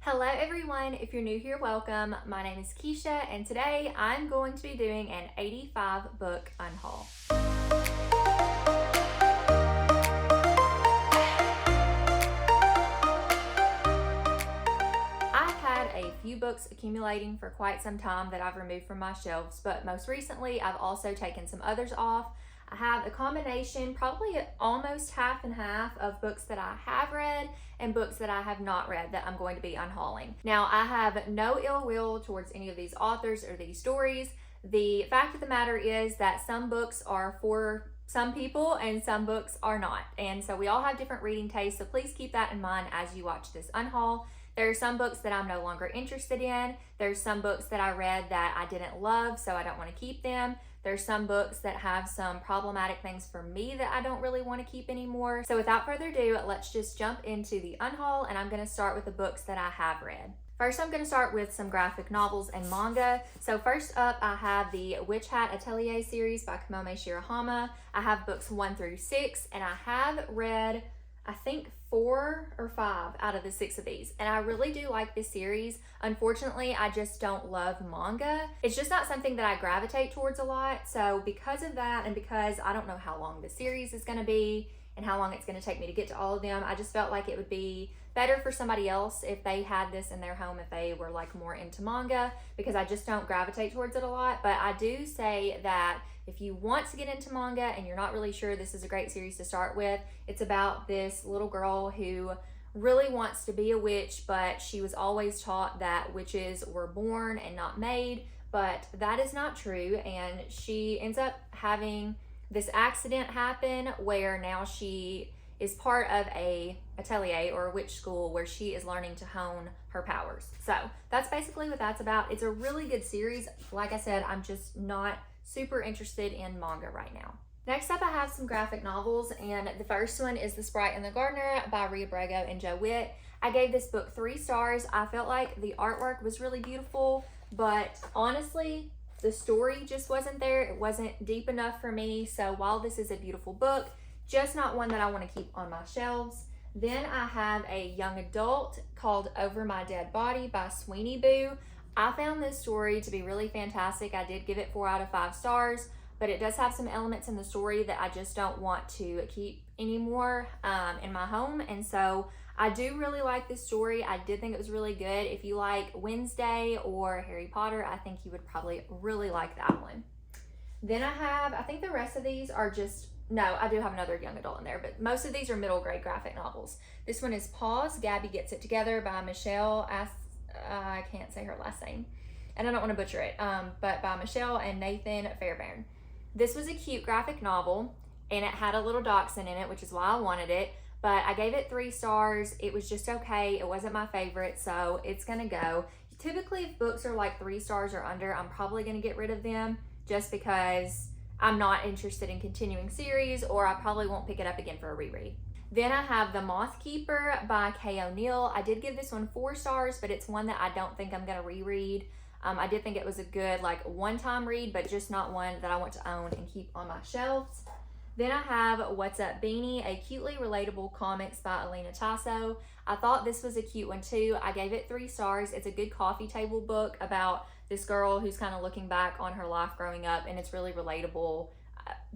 Hello everyone, if you're new here, welcome. My name is Keisha and today I'm going to be doing an 85 book unhaul. I've had a few books accumulating for quite some time that I've removed from my shelves, but most recently I've also taken some others off. I have a combination, probably almost half and half, of books that I have read and books that I have not read that I'm going to be unhauling. Now, I have no ill will towards any of these authors or these stories. The fact of the matter is that some books are for some people and some books are not. And so we all have different reading tastes, so please keep that in mind as you watch this unhaul. There are some books that I'm no longer interested in. There's some books that I read that I didn't love, so I don't want to keep them. There's some books that have some problematic things for me that I don't really want to keep anymore. So without further ado, let's just jump into the unhaul, and I'm going to start with the books that I have read. First, I'm going to start with some graphic novels and manga. So first up, I have the Witch Hat Atelier series by Kamome Shirahama. I have books 1 through 6, and I have read, I think, 4 or 5 out of the 6 of these, and I really do like this series. Unfortunately, I just don't love manga. It's just not something that I gravitate towards a lot, so because of that, and because I don't know how long the series is going to be and how long it's going to take me to get to all of them, I just felt like it would be better for somebody else if they had this in their home, if they were like more into manga, because I just don't gravitate towards it a lot. But I do say that if you want to get into manga and you're not really sure, this is a great series to start with. It's about this little girl who really wants to be a witch, but she was always taught that witches were born and not made, but that is not true. And she ends up having this accident happen where now she is part of a atelier or a witch school where she is learning to hone her powers. So that's basically what that's about. It's a really good series. Like I said, I'm just not super interested in manga right now. Next up, I have some graphic novels, and the first one is The Sprite and the Gardener by Ria Brego and Joe Witt. I gave this book 3 stars. I felt like the artwork was really beautiful, but honestly, the story just wasn't there. It wasn't deep enough for me. So while this is a beautiful book, just not one that I want to keep on my shelves. Then I have a young adult called Over My Dead Body by Sweeney Boo. I found this story to be really fantastic. I did give it 4 out of 5 stars, but it does have some elements in the story that I just don't want to keep anymore in my home. And so I do really like this story. I did think it was really good. If you like Wednesday or Harry Potter, I think you would probably really like that one. Then I think the rest of these are just, no, I do have another young adult in there, but most of these are middle grade graphic novels. This one is Pause, Gabby Gets It Together by Michelle, I can't say her last name, and I don't want to butcher it, but by Michelle and Nathan Fairbairn. This was a cute graphic novel, and it had a little dachshund in it, which is why I wanted it, but I gave it 3 stars. It was just okay. It wasn't my favorite, so it's gonna go. Typically, if books are like 3 stars or under, I'm probably gonna get rid of them just because I'm not interested in continuing series, or I probably won't pick it up again for a reread. Then I have The Moth Keeper by Kay O'Neill. I did give this one 4 stars, but it's one that I don't think I'm going to reread. I did think it was a good one-time read, but just not one that I want to own and keep on my shelves. Then I have What's Up Beanie, a cutely relatable comics by Alina Tasso. I thought this was a cute one too. I gave it 3 stars. It's a good coffee table book about this girl who's kind of looking back on her life growing up, and it's really relatable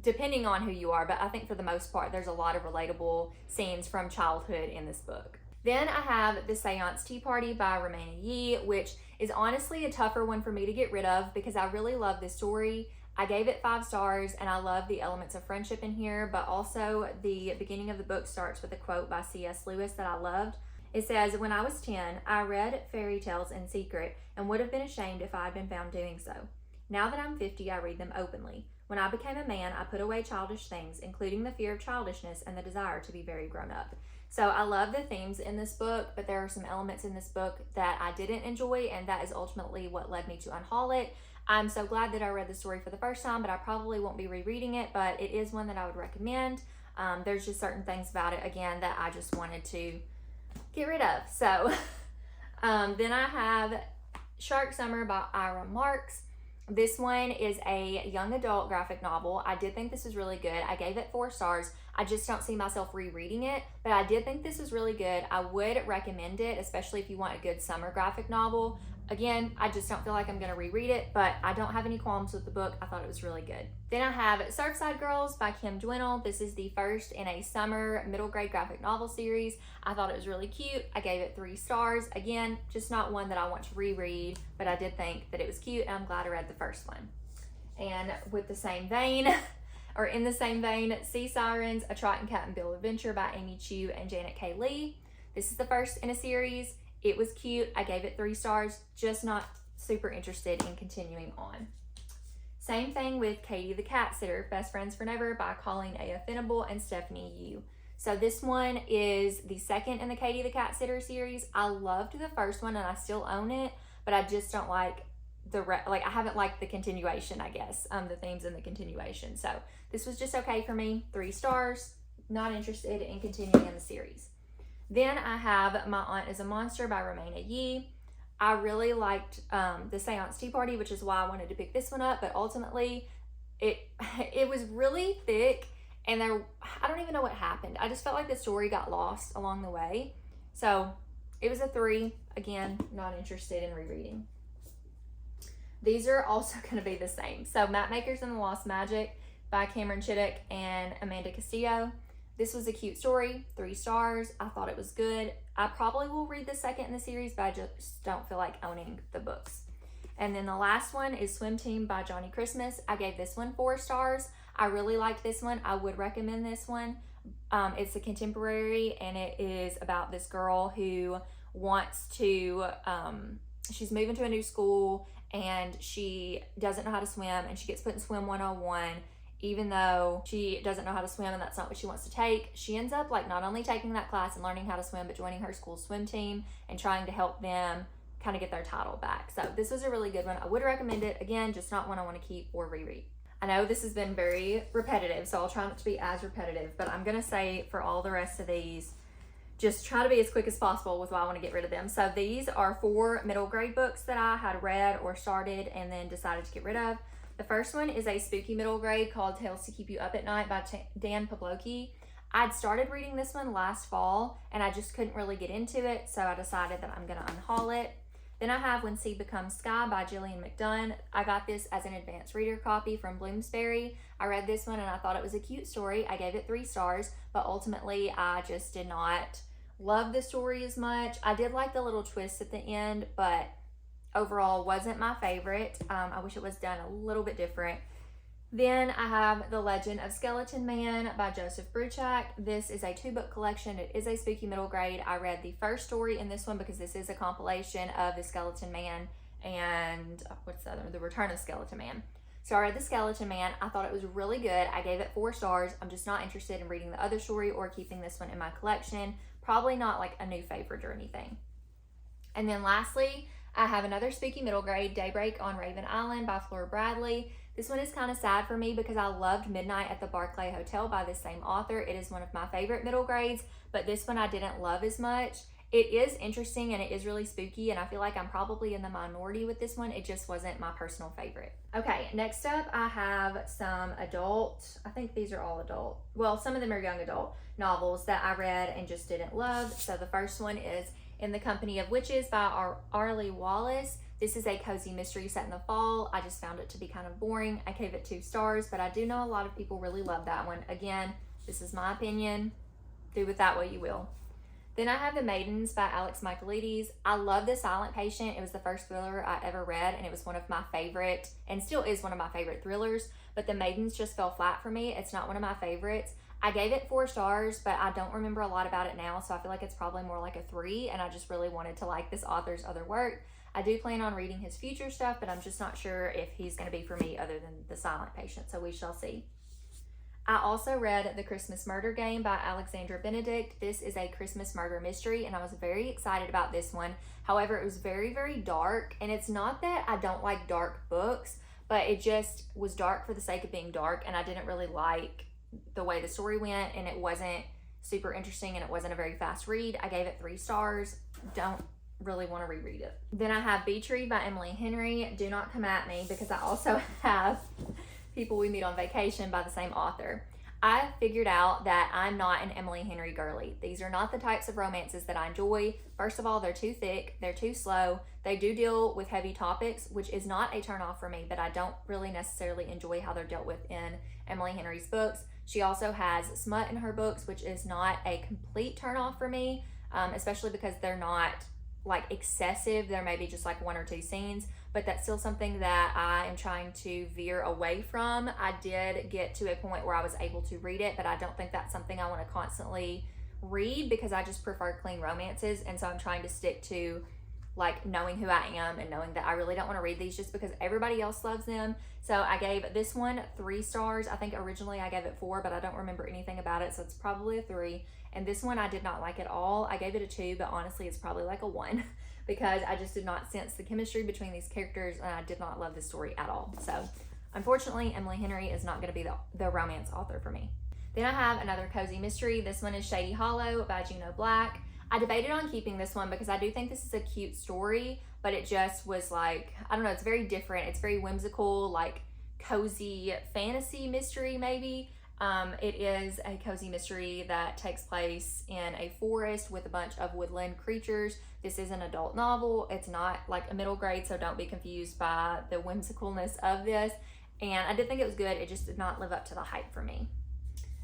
depending on who you are, but I think for the most part there's a lot of relatable scenes from childhood in this book. Then I have The Seance Tea Party by Romana Yee, which is honestly a tougher one for me to get rid of because I really love this story. I gave it 5 stars, and I love the elements of friendship in here, but also the beginning of the book starts with a quote by C.S. Lewis that I loved. It says, "When I was 10, I read fairy tales in secret and would have been ashamed if I had been found doing so. Now that I'm 50, I read them openly. When I became a man, I put away childish things, including the fear of childishness and the desire to be very grown up." So I love the themes in this book, but there are some elements in this book that I didn't enjoy, and that is ultimately what led me to unhaul it. I'm so glad that I read the story for the first time, but I probably won't be rereading it, but it is one that I would recommend. There's just certain things about it, again, that I just wanted to get rid of. So then I have Shark Summer by Ira Marks. This one is a young adult graphic novel. I did think this was really good. I gave it 4 stars. I just don't see myself rereading it, but I did think this was really good. I would recommend it, especially if you want a good summer graphic novel. Again, I just don't feel like I'm going to reread it, but I don't have any qualms with the book. I thought it was really good. Then I have Surfside Girls by Kim Dwinnell. This is the first in a summer middle grade graphic novel series. I thought it was really cute. I gave it 3 stars. Again, just not one that I want to reread, but I did think that it was cute, and I'm glad I read the first one. And with the same vein, or in the same vein, Sea Sirens, A Trot and Cat and Bill Adventure by Amy Chu and Janet K. Lee. This is the first in a series. It was cute. I gave it 3 stars, just not super interested in continuing on. Same thing with Katie the Cat Sitter, Best Friends for Never by Colleen A. Venable and Stephanie Yu. So this one is the second in the Katie the Cat Sitter series. I loved the first one and I still own it, but I just don't like I haven't liked the continuation, I guess, the themes in the continuation. So this was just okay for me, 3 stars, not interested in continuing in the series. Then I have My Aunt is a Monster by Romana Yee. I really liked the Seance Tea Party, which is why I wanted to pick this one up, but ultimately it was really thick and I don't even know what happened. I just felt like the story got lost along the way. So it was a 3. Again, not interested in rereading. These are also going to be the same. So Mapmakers and the Lost Magic by Cameron Chittick and Amanda Castillo. This was a cute story, 3 stars. I thought it was good. I probably will read the second in the series, but I just don't feel like owning the books. And then the last one is Swim Team by Johnny Christmas. I gave this one 4 stars. I really liked this one. I would recommend this one. It's a contemporary, and it is about this girl who wants to, she's moving to a new school, and she doesn't know how to swim, and she gets put in Swim 101. Even though she doesn't know how to swim and that's not what she wants to take, she ends up not only taking that class and learning how to swim, but joining her school swim team and trying to help them kind of get their title back. So this was a really good one. I would recommend it. Again, just not one I want to keep or reread. I know this has been very repetitive, so I'll try not to be as repetitive, but I'm going to say for all the rest of these, just try to be as quick as possible with why I want to get rid of them. So these are 4 middle grade books that I had read or started and then decided to get rid of. The first one is a spooky middle grade called Tales to Keep You Up at Night by Dan Pawlowski. I'd started reading this one last fall and I just couldn't really get into it, so I decided that I'm going to unhaul it. Then I have When Sea Becomes Sky by Gillian McDunn. I got this as an advanced reader copy from Bloomsbury. I read this one and I thought it was a cute story. I gave it 3 stars, but ultimately I just did not love the story as much. I did like the little twist at the end, but overall wasn't my favorite. I wish it was done a little bit different. Then I have The Legend of Skeleton Man by Joseph Bruchac. This is a 2-book collection. It is a spooky middle grade. I read the first story in this one because this is a compilation of The Skeleton Man and what's the other one? The Return of Skeleton Man. So I read The Skeleton Man. I thought it was really good. I gave it 4 stars. I'm just not interested in reading the other story or keeping this one in my collection. Probably not a new favorite or anything. And then lastly, I have another spooky middle grade, Daybreak on Raven Island by Flora Bradley. This one is kind of sad for me because I loved Midnight at the Barclay Hotel by this same author. It is one of my favorite middle grades, but this one I didn't love as much. It is interesting and it is really spooky, and I feel like I'm probably in the minority with this one. It just wasn't my personal favorite. Okay, next up I have some adult, I think these are all adult, well, some of them are young adult novels that I read and just didn't love. So the first one is In the Company of Witches by Arlie Wallace. This is a cozy mystery set in the fall. I just found it to be kind of boring. I gave it 2 stars, but I do know a lot of people really love that one. Again, this is my opinion. Do with that what you will. Then I have The Maidens by Alex Michaelides. I love The Silent Patient. It was the first thriller I ever read, and it was one of my favorite, and still is one of my favorite thrillers, but The Maidens just fell flat for me. It's not one of my favorites. I gave it 4 stars, but I don't remember a lot about it now, so I feel like it's probably more like a 3, and I just really wanted to like this author's other work. I do plan on reading his future stuff, but I'm just not sure if he's going to be for me other than The Silent Patient, so we shall see. I also read The Christmas Murder Game by Alexandra Benedict. This is a Christmas murder mystery, and I was very excited about this one. However, it was very, very dark, and it's not that I don't like dark books, but it just was dark for the sake of being dark, and I didn't really like the way the story went, and it wasn't super interesting, and it wasn't a very fast read. I gave it 3 stars. Don't really want to reread it. Then I have Beach Read by Emily Henry. Do not come at me because I also have People We Meet on Vacation by the same author. I figured out that I'm not an Emily Henry girly. These are not the types of romances that I enjoy. First of all, they're too thick, they're too slow. They do deal with heavy topics, which is not a turn off for me, but I don't really necessarily enjoy how they're dealt with in Emily Henry's books. She also has smut in her books, which is not a complete turn off for me, especially because they're not like excessive. There may be just like one or two scenes, but that's still something that I am trying to veer away from. I did get to a point where I was able to read it, but I don't think that's something I want to constantly read because I just prefer clean romances. And so I'm trying to stick to like knowing who I am and knowing that I really don't want to read these just because everybody else loves them. So I gave this one 3 stars. I think originally I gave it 4, but I don't remember anything about it, so it's probably a 3. And this one I did not like at all. I gave it a 2, but honestly it's probably like a 1 because I just did not sense the chemistry between these characters and I did not love the story at all. So unfortunately, Emily Henry is not going to be the romance author for me. Then I have another cozy mystery. This one is Shady Hollow by Juno Black. I debated on keeping this one because I do think this is a cute story, but it just was like, I don't know, it's very different. It's very whimsical, like cozy fantasy mystery maybe. It is a cozy mystery that takes place in a forest with a bunch of woodland creatures. This is an adult novel. It's not like a middle grade, so don't be confused by the whimsicalness of this. And I did think it was good. It just did not live up to the hype for me.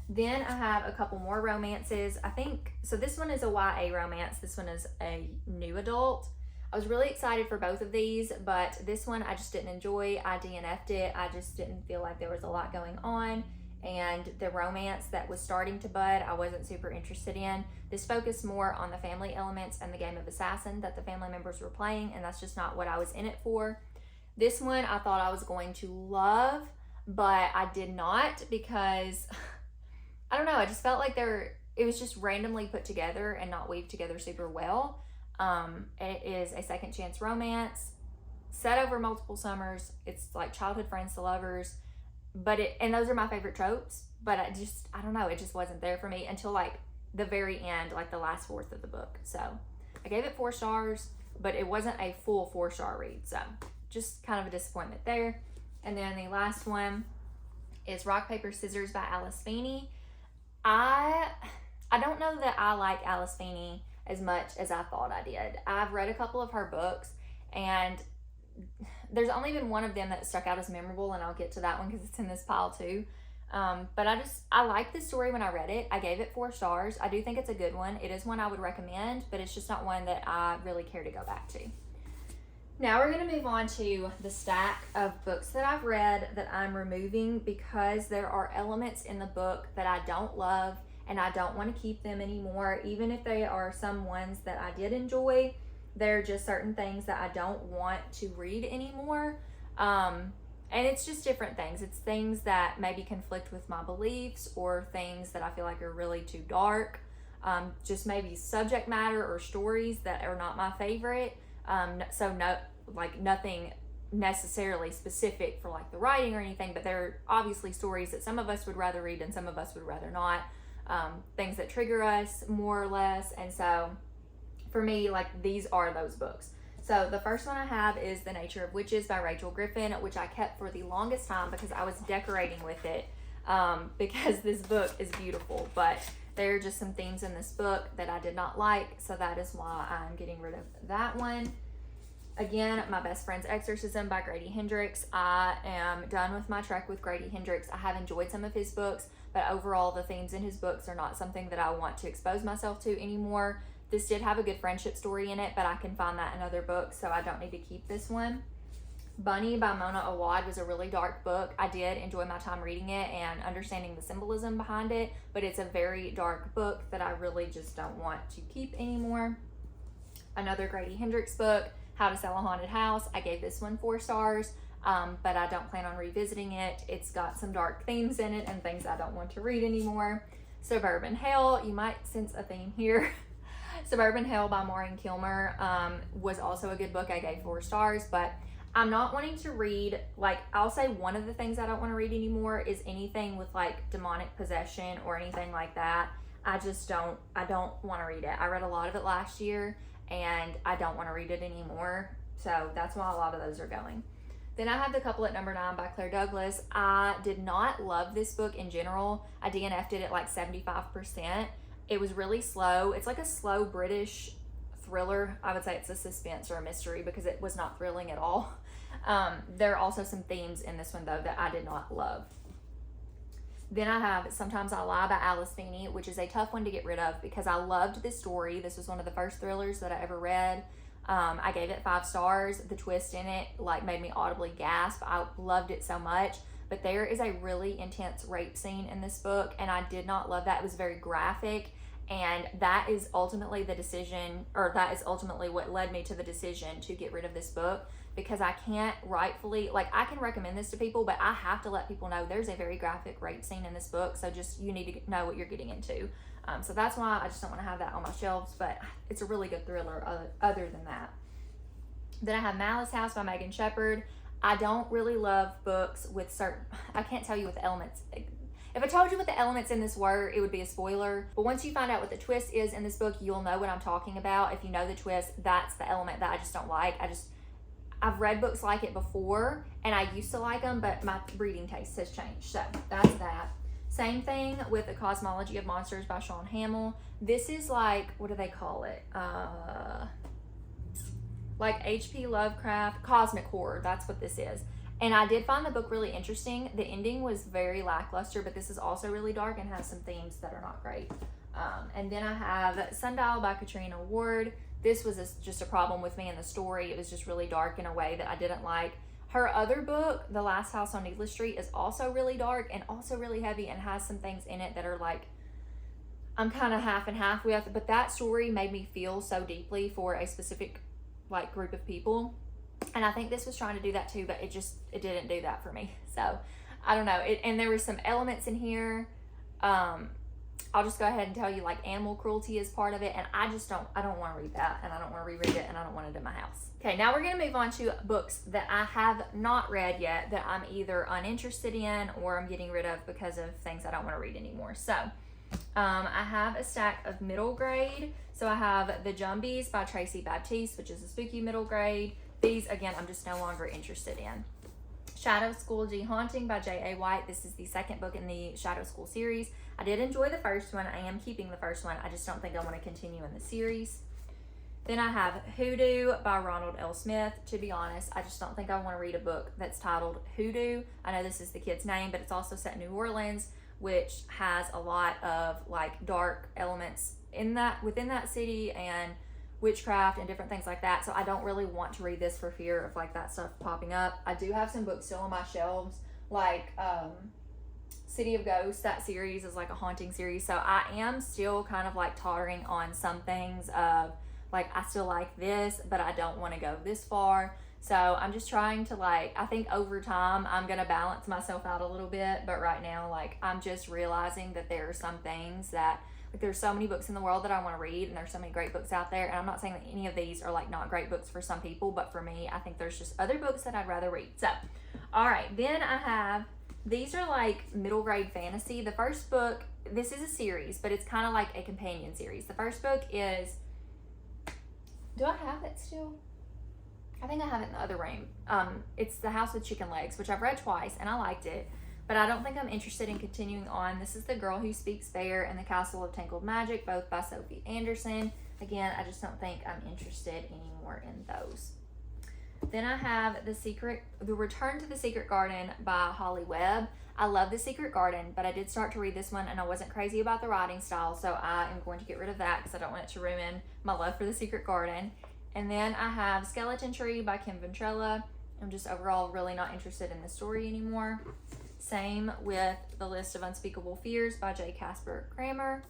Then I have a couple more romances. I think, so this one is a YA romance. This one is a new adult. I was really excited for both of these, but this one I just didn't enjoy. I DNF'd it. I just didn't feel like there was a lot going on. And the romance that was starting to bud, I wasn't super interested in. This focused more on the family elements and the game of assassin that the family members were playing, and that's just not what I was in it for. This one I thought I was going to love, but I did not because I don't know, I just felt like it was just randomly put together and not weaved together super well. It is a second chance romance set over multiple summers. It's like childhood friends to lovers, and those are my favorite tropes, but I don't know, it just wasn't there for me until like the very end, like the last fourth of the book. So I gave it 4 stars, but it wasn't a full 4-star read. So just kind of a disappointment there. And then the last one is Rock, Paper, Scissors by Alice Feeney. I don't know that I like Alice Feeney as much as I thought I did. I've read a couple of her books, and there's only been one of them that stuck out as memorable, and I'll get to that one because it's in this pile too. But I liked the story when I read it. I gave it 4 stars. I do think it's a good one. It is one I would recommend, but it's just not one that I really care to go back to. Now we're going to move on to the stack of books that I've read that I'm removing because there are elements in the book that I don't love and I don't want to keep them anymore. Even if they are some ones that I did enjoy, there are just certain things that I don't want to read anymore. And it's just different things. It's things that maybe conflict with my beliefs or things that I feel like are really too dark. Just maybe subject matter or stories that are not my favorite. So nothing necessarily specific for like the writing or anything, but there are obviously stories that some of us would rather read and some of us would rather not. Things that trigger us more or less. And so for me, like these are those books. So the first one I have is The Nature of Witches by Rachel Griffin, which I kept for the longest time because I was decorating with it because this book is beautiful, but there are just some themes in this book that I did not like, so that is why I'm getting rid of that one. Again, My Best Friend's Exorcism by Grady Hendrix. I am done with my trek with Grady Hendrix. I have enjoyed some of his books, but overall the themes in his books are not something that I want to expose myself to anymore. This did have a good friendship story in it, but I can find that in other books, so I don't need to keep this one. Bunny by Mona Awad was a really dark book. I did enjoy my time reading it and understanding the symbolism behind it, but it's a very dark book that I really just don't want to keep anymore. Another Grady Hendrix book, How to Sell a Haunted House. I gave this one 4 stars, but I don't plan on revisiting it. It's got some dark themes in it and things I don't want to read anymore. Suburban Hell, you might sense a theme here. Suburban Hell by Maureen Kilmer was also a good book. I gave 4 stars, but I'm not wanting to read, like, I'll say one of the things I don't want to read anymore is anything with like demonic possession or anything like that. I don't want to read it. I read a lot of it last year and I don't want to read it anymore. So that's why a lot of those are going. Then I have The Couple at Number 9 by Claire Douglas. I did not love this book in general. I DNF'd it at like 75%. It was really slow. It's like a slow British thriller. I would say it's a suspense or a mystery because it was not thrilling at all. There are also some themes in this one though that I did not love. Then I have Sometimes I Lie by Alice Feeney, which is a tough one to get rid of because I loved this story. This was one of the first thrillers that I ever read. I gave it 5 stars. The twist in it like made me audibly gasp. I loved it so much. But there is a really intense rape scene in this book, and I did not love that. It was very graphic, and that is ultimately the decision, or that is ultimately what led me to the decision to get rid of this book, because I can't rightfully, like, I can recommend this to people, but I have to let people know there's a very graphic rape scene in this book, so just, you need to know what you're getting into. So that's why I just don't want to have that on my shelves, but it's a really good thriller other than that. Then I have Malice House by Megan Shepherd. I don't really love books with certain, I can't tell you what the elements, if I told you what the elements in this were, it would be a spoiler. But once you find out what the twist is in this book, you'll know what I'm talking about. If you know the twist, that's the element that I just don't like. I've read books like it before, and I used to like them, but my reading taste has changed. So that's that. Same thing with The Cosmology of Monsters by Sean Hamill. This is like, what do they call it? Like H.P. Lovecraft, cosmic horror. That's what this is. And I did find the book really interesting. The ending was very lackluster, but this is also really dark and has some themes that are not great. And then I have Sundial by Katrina Ward. This was just a problem with me in the story. It was just really dark in a way that I didn't like. Her other book, The Last House on Needless Street, is also really dark and also really heavy and has some things in it that are like, I'm kind of half and half with. But that story made me feel so deeply for a specific like group of people. And I think this was trying to do that too, but it didn't do that for me. So I don't know. And there were some elements in here. I'll just go ahead and tell you, like, animal cruelty is part of it, and I don't want to read that, and I don't want to reread it, and I don't want it in my house. Okay, now we're going to move on to books that I have not read yet that I'm either uninterested in or I'm getting rid of because of things I don't want to read anymore. So I have a stack of middle grade. So I have The Jumbies by Tracy Baptiste, which is a spooky middle grade. These, again, I'm just no longer interested in. Shadow School G Haunting by J.A. White. This is the second book in the Shadow School series. I did enjoy the first one. I am keeping the first one. I just don't think I want to continue in the series. Then I have Hoodoo by Ronald L. Smith. To be honest, I just don't think I want to read a book that's titled Hoodoo. I know this is the kid's name, but it's also set in New Orleans, which has a lot of like dark elements within that city and witchcraft and different things like that. So I don't really want to read this for fear of like that stuff popping up. I do have some books still on my shelves, like City of Ghosts. That series is like a haunting series. So I am still kind of like tottering on some things of like, I still like this, but I don't want to go this far. So I'm just trying to like, I think over time I'm going to balance myself out a little bit. But right now, like, I'm just realizing that there are some things that, like, there's so many books in the world that I want to read, and there's so many great books out there. And I'm not saying that any of these are like not great books for some people, but for me, I think there's just other books that I'd rather read. So, all right, then I have, these are like middle grade fantasy. The first book, this is a series, but it's kind of like a companion series. The first book is, do I have it still? I think I have it in the other room. It's The House with Chicken Legs, which I've read twice, and I liked it. But I don't think I'm interested in continuing on. This is The Girl Who Speaks Fair and The Castle of Tangled Magic, both by Sophie Anderson. Again, I just don't think I'm interested anymore in those. Then I have The Return to the Secret Garden by Holly Webb. I love The Secret Garden, but I did start to read this one, and I wasn't crazy about the writing style, so I am going to get rid of that because I don't want it to ruin my love for The Secret Garden. And then I have Skeleton Tree by Kim Ventrella. I'm just overall really not interested in the story anymore. Same with The List of Unspeakable Fears by J. Casper Kramer.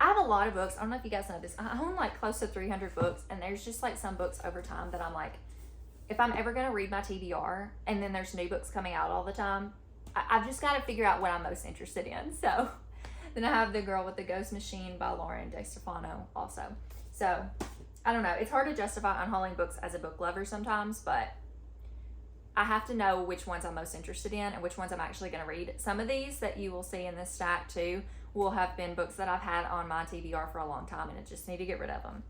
I have a lot of books. I don't know if you guys know this. I own like close to 300 books, and there's just like some books over time that I'm like, if I'm ever going to read my TBR and then there's new books coming out all the time, I've just got to figure out what I'm most interested in. So then I have The Girl with the Ghost Machine by Lauren DeStefano also. So I don't know. It's hard to justify unhauling books as a book lover sometimes, but I have to know which ones I'm most interested in and which ones I'm actually going to read. Some of these that you will see in this stack too will have been books that I've had on my TBR for a long time, and I just need to get rid of them.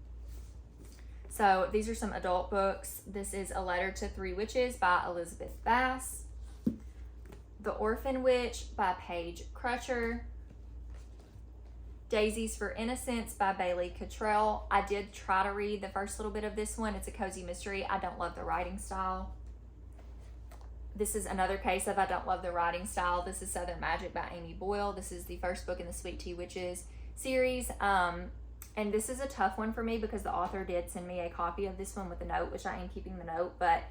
So these are some adult books. This is A Letter to Three Witches by Elizabeth Bass. The Orphan Witch by Paige Crutcher. Daisies for Innocence by Bailey Cottrell. I did try to read the first little bit of this one. It's a cozy mystery. I don't love the writing style. This is another case of I don't love the writing style. This is Southern Magic by Amy Boyle. This is the first book in the Sweet Tea Witches series. And this is a tough one for me because the author did send me a copy of this one with a note, which I am keeping the note, but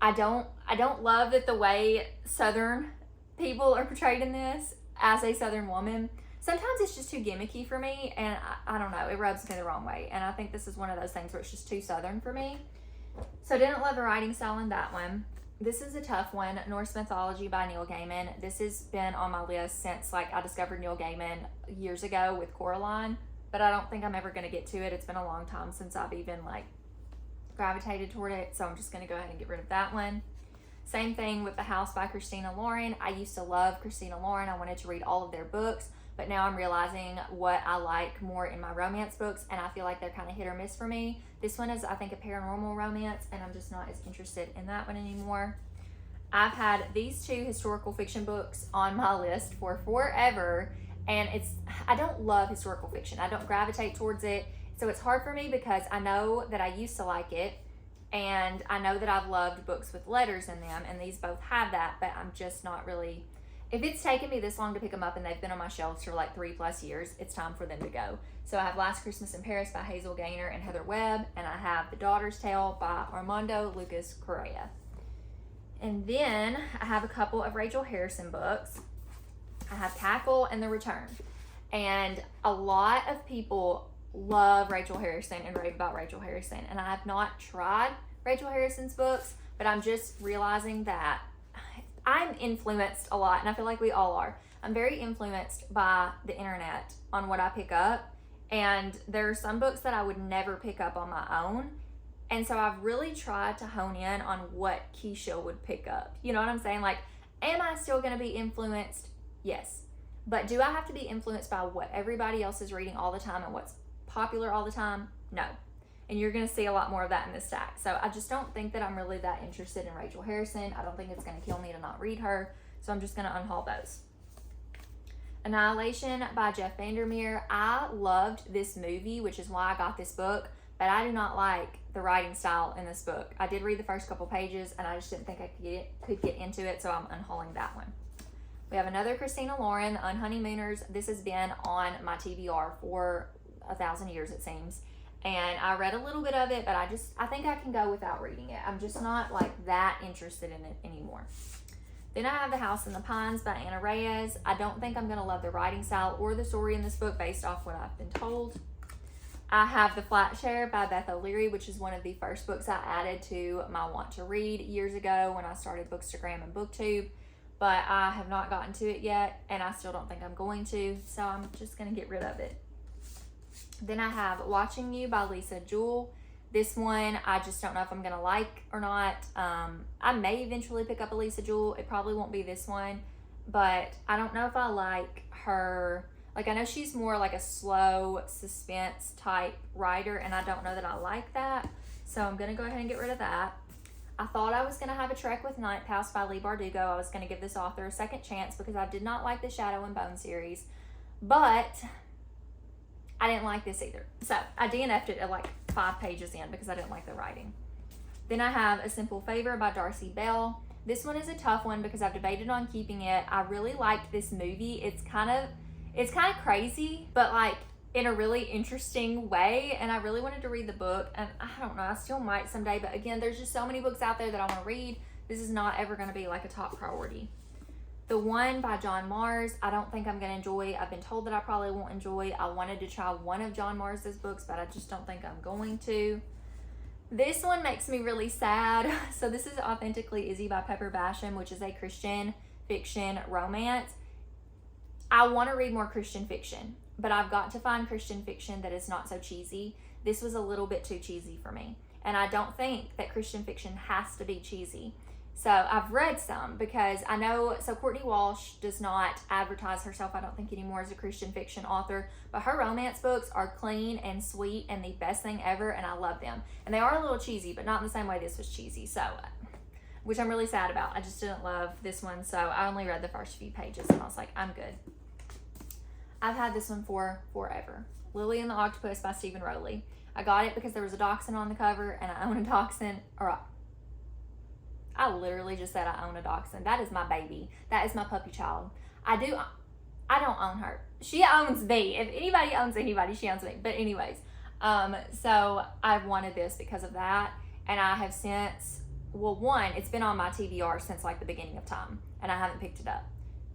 I don't love that the way Southern people are portrayed in this as a Southern woman. Sometimes it's just too gimmicky for me, and I don't know, it rubs me the wrong way. And I think this is one of those things where it's just too Southern for me. So I didn't love the writing style in that one. This is a tough one, Norse Mythology by Neil Gaiman. This has been on my list since like I discovered Neil Gaiman years ago with Coraline, but I don't think I'm ever going to get to it. It's been a long time since I've even like gravitated toward it, so I'm just going to go ahead and get rid of that one. Same thing with The House by Christina Lauren. I used to love Christina Lauren. I wanted to read all of their books, but now I'm realizing what I like more in my romance books, and I feel like they're kind of hit or miss for me. This one is, I think, a paranormal romance, and I'm just not as interested in that one anymore. I've had these two historical fiction books on my list for forever, and I don't love historical fiction. I don't gravitate towards it, so it's hard for me because I know that I used to like it, and I know that I've loved books with letters in them, and these both have that, but I'm just not really... If it's taken me this long to pick them up and they've been on my shelves for like 3+ years, it's time for them to go. So I have Last Christmas in Paris by Hazel Gaynor and Heather Webb, and I have The Daughter's Tale by Armando Lucas Correa. And then I have a couple of Rachel Harrison books. I have Cackle and The Return. And a lot of people love Rachel Harrison and rave about Rachel Harrison. And I have not tried Rachel Harrison's books, but I'm just realizing that I'm influenced a lot, and I feel like we all are. I'm very influenced by the internet on what I pick up, and there are some books that I would never pick up on my own, and so I've really tried to hone in on what Keisha would pick up. You know what I'm saying? Like, am I still going to be influenced? Yes. But do I have to be influenced by what everybody else is reading all the time and what's popular all the time? No. And you're going to see a lot more of that in this stack. So I just don't think that I'm really that interested in Rachel Harrison. I don't think it's going to kill me to not read her. So I'm just going to unhaul those. Annihilation by Jeff Vandermeer. I loved this movie, which is why I got this book. But I do not like the writing style in this book. I did read the first couple pages, and I just didn't think I could get into it. So I'm unhauling that one. We have another Christina Lauren, The Unhoneymooners. This has been on my TBR for 1,000 years, it seems. And I read a little bit of it, but I think I can go without reading it. I'm just not like that interested in it anymore. Then I have The House in the Pines by Anna Reyes. I don't think I'm going to love the writing style or the story in this book based off what I've been told. I have The Flat Share by Beth O'Leary, which is one of the first books I added to my want to read years ago when I started Bookstagram and BookTube. But I have not gotten to it yet, and I still don't think I'm going to, so I'm just going to get rid of it. Then I have Watching You by Lisa Jewell. This one, I just don't know if I'm going to like or not. I may eventually pick up a Lisa Jewell. It probably won't be this one, but I don't know if I like her. Like, I know she's more like a slow suspense type writer, and I don't know that I like that. So I'm going to go ahead and get rid of that. I thought I was going to have a Trek with Ninth House by Leigh Bardugo. I was going to give this author a second chance because I did not like the Shadow and Bone series, but I didn't like this either. So I DNF'd it at like 5 pages in because I didn't like the writing. Then I have A Simple Favor by Darcy Bell. This one is a tough one because I've debated on keeping it. I really liked this movie. It's kind of crazy, but like in a really interesting way, and I really wanted to read the book, and I don't know, I still might someday, but again, there's just so many books out there that I want to read. This is not ever going to be like a top priority. The One by John Mars, I don't think I'm going to enjoy. I've been told that I probably won't enjoy. I wanted to try one of John Mars's books, but I just don't think I'm going to. This one makes me really sad. So this is Authentically Izzy by Pepper Basham, which is a Christian fiction romance. I want to read more Christian fiction, but I've got to find Christian fiction that is not so cheesy. This was a little bit too cheesy for me. And I don't think that Christian fiction has to be cheesy. So I've read some because I know, so Courtney Walsh does not advertise herself, I don't think, anymore as a Christian fiction author, but her romance books are clean and sweet and the best thing ever, and I love them. And they are a little cheesy, but not in the same way this was cheesy, so, which I'm really sad about. I just didn't love this one, so I only read the first few pages, and I was like, I'm good. I've had this one for forever. Lily and the Octopus by Stephen Rowley. I got it because there was a dachshund on the cover, and I own a dachshund, or I literally just said I own a dachshund. That is my baby. That is my puppy child. I don't own her. She owns me. If anybody owns anybody, she owns me. But anyways, so I've wanted this because of that. And I have since, well, one, it's been on my TBR since like the beginning of time, and I haven't picked it up.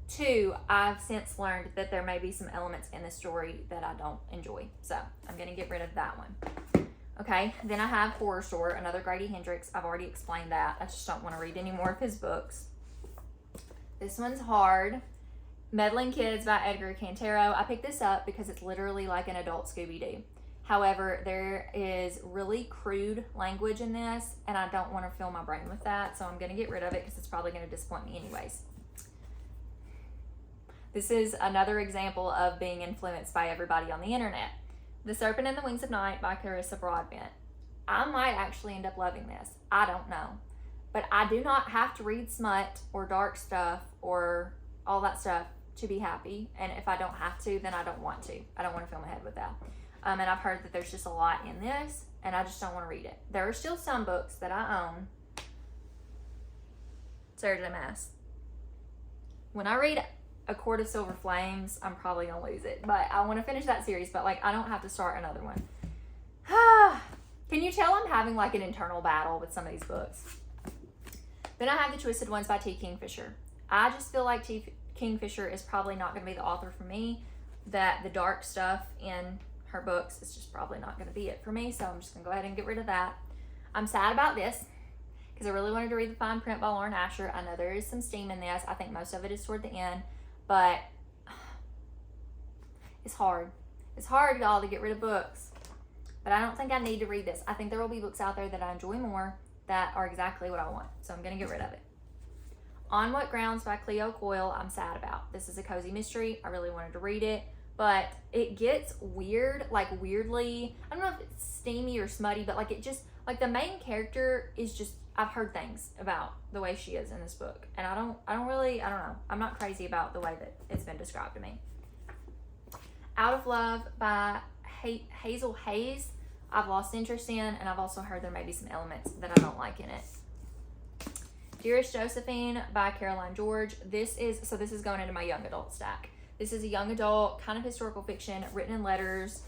Two, I've since learned that there may be some elements in the story that I don't enjoy. So I'm going to get rid of that one. Okay, then I have Horror Store, another Grady Hendrix. I've already explained that. I just don't want to read any more of his books. This one's hard. Meddling Kids by Edgar Cantero. I picked this up because it's literally like an adult Scooby-Doo. However, there is really crude language in this, and I don't want to fill my brain with that, so I'm going to get rid of it because it's probably going to disappoint me anyways. This is another example of being influenced by everybody on the internet. The Serpent and the Wings of Night by Carissa Broadbent. I might actually end up loving this. I don't know. But I do not have to read smut or dark stuff or all that stuff to be happy. And if I don't have to, then I don't want to. I don't want to fill my head with that. And I've heard that there's just a lot in this, and I just don't want to read it. There are still some books that I own. Sarah J. Maas. When I read A Court of Silver Flames, I'm probably gonna lose it, but I want to finish that series, but like I don't have to start another one. Can you tell I'm having like an internal battle with some of these books? Then I have The Twisted Ones by T. Kingfisher. I just feel like T. Kingfisher is probably not going to be the author for me, that the dark stuff in her books is just probably not going to be it for me, so I'm just going to go ahead and get rid of that. I'm sad about this because I really wanted to read The Fine Print by Lauren Asher. I know there is some steam in this. I think most of it is toward the end, but it's hard. It's hard, y'all, to get rid of books. But I don't think I need to read this. I think there will be books out there that I enjoy more that are exactly what I want. So I'm going to get rid of it. On What Grounds by Cleo Coyle, I'm sad about. This is a cozy mystery. I really wanted to read it, but it gets weird, like weirdly, I don't know if it's steamy or smutty, but like it just, like the main character is just, I've heard things about the way she is in this book, and I don't know. I'm not crazy about the way that it's been described to me. Out of Love by Hazel Hayes, I've lost interest in, and I've also heard there may be some elements that I don't like in it. Dearest Josephine by Caroline George. This is going into my young adult stack. This is a young adult kind of historical fiction written in letters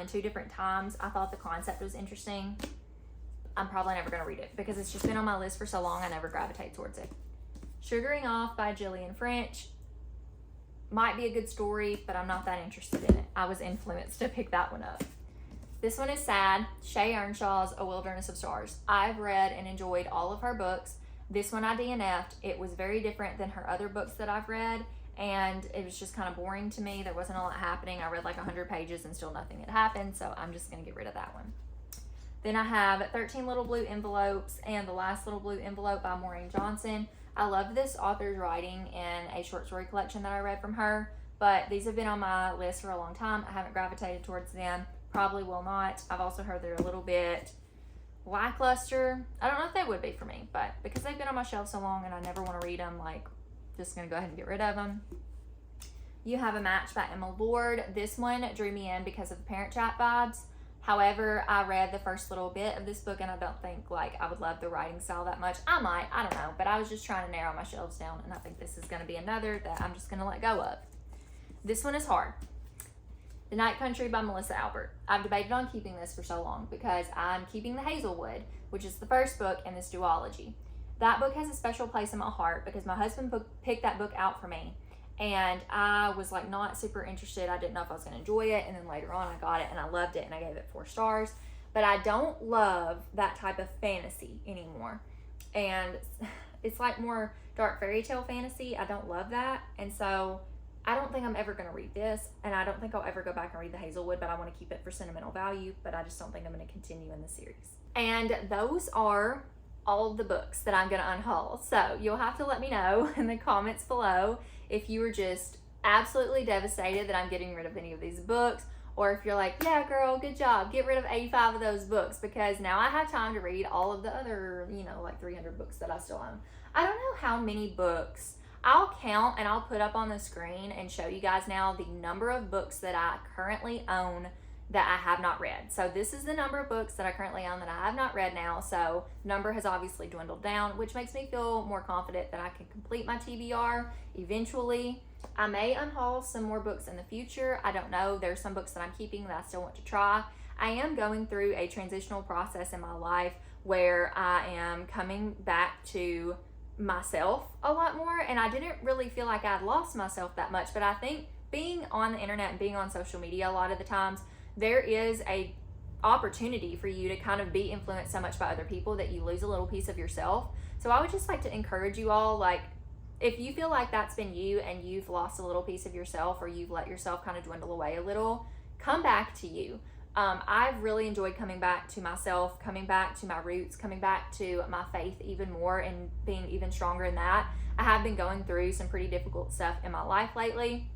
in 2 different times. I thought the concept was interesting. I'm probably never going to read it because it's just been on my list for so long I never gravitate towards it. Sugaring Off by Gillian French. Might be a good story, but I'm not that interested in it. I was influenced to pick that one up. This one is sad. Shay Earnshaw's A Wilderness of Stars. I've read and enjoyed all of her books. This one I DNF'd. It was very different than her other books that I've read, and it was just kind of boring to me. There wasn't a lot happening. I read like 100 pages and still nothing had happened, so I'm just going to get rid of that one. Then I have 13 Little Blue Envelopes and The Last Little Blue Envelope by Maureen Johnson. I love this author's writing in a short story collection that I read from her, but these have been on my list for a long time. I haven't gravitated towards them. Probably will not. I've also heard they're a little bit lackluster. I don't know if they would be for me, but because they've been on my shelf so long and I never want to read them, like, just gonna go ahead and get rid of them. You Have a Match by Emma Lord. This one drew me in because of the Parent Trap vibes. However, I read the first little bit of this book and I don't think like I would love the writing style that much. I might, I don't know, but I was just trying to narrow my shelves down, and I think this is going to be another that I'm just going to let go of. This one is hard. The Night Country by Melissa Albert. I've debated on keeping this for so long because I'm keeping The Hazelwood, which is the first book in this duology. That book has a special place in my heart because my husband picked that book out for me, and I was like not super interested. I didn't know if I was going to enjoy it, and then later on I got it and I loved it and I gave it 4 stars. But I don't love that type of fantasy anymore, and it's like more dark fairy tale fantasy. I don't love that, and so I don't think I'm ever going to read this, and I don't think I'll ever go back and read The Hazelwood, but I want to keep it for sentimental value, but I just don't think I'm going to continue in the series. And those are all of the books that I'm going to unhaul. So you'll have to let me know in the comments below if you were just absolutely devastated that I'm getting rid of any of these books, or if you're like, yeah, girl, good job, get rid of 85 of those books, because now I have time to read all of the other, like 300 books that I still own. I don't know how many books. I'll count and I'll put up on the screen and show you guys now the number of books that I currently own that I have not read. So this is the number of books that I currently own that I have not read now. So number has obviously dwindled down, which makes me feel more confident that I can complete my TBR eventually. I may unhaul some more books in the future. I don't know. There's some books that I'm keeping that I still want to try. I am going through a transitional process in my life where I am coming back to myself a lot more, and I didn't really feel like I'd lost myself that much, but I think being on the internet and being on social media a lot of the times, there is a opportunity for you to kind of be influenced so much by other people that you lose a little piece of yourself. So I would just like to encourage you all, like, if you feel like that's been you and you've lost a little piece of yourself, or you've let yourself kind of dwindle away a little, come back to you. I've really enjoyed coming back to myself, coming back to my roots, coming back to my faith even more, and being even stronger in that. I have been going through some pretty difficult stuff in my life lately,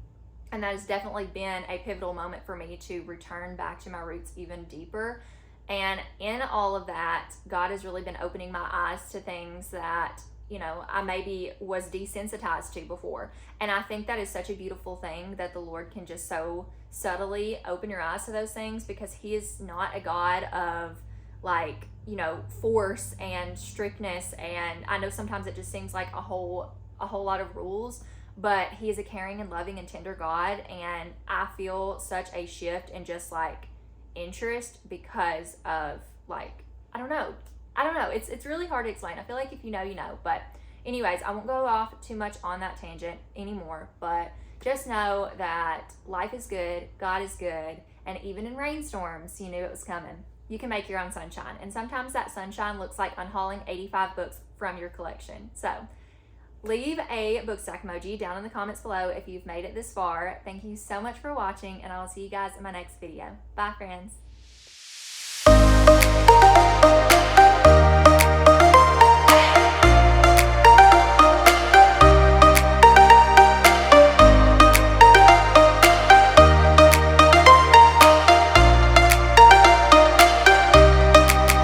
and that has definitely been a pivotal moment for me to return back to my roots even deeper. And in all of that, God has really been opening my eyes to things that, I maybe was desensitized to before. And I think that is such a beautiful thing, that the Lord can just so subtly open your eyes to those things, because He is not a God of force and strictness. And I know sometimes it just seems like a whole lot of rules, but He is a caring and loving and tender God. And I feel such a shift in just interest because of I don't know. It's really hard to explain. I feel like if you know, you know. But anyways, I won't go off too much on that tangent anymore. But just know that life is good, God is good, and even in rainstorms, you knew it was coming. You can make your own sunshine. And sometimes that sunshine looks like unhauling 85 books from your collection. So leave a book stack emoji down in the comments below if you've made it this far. Thank you so much for watching, and I will see you guys in my next video. Bye, friends.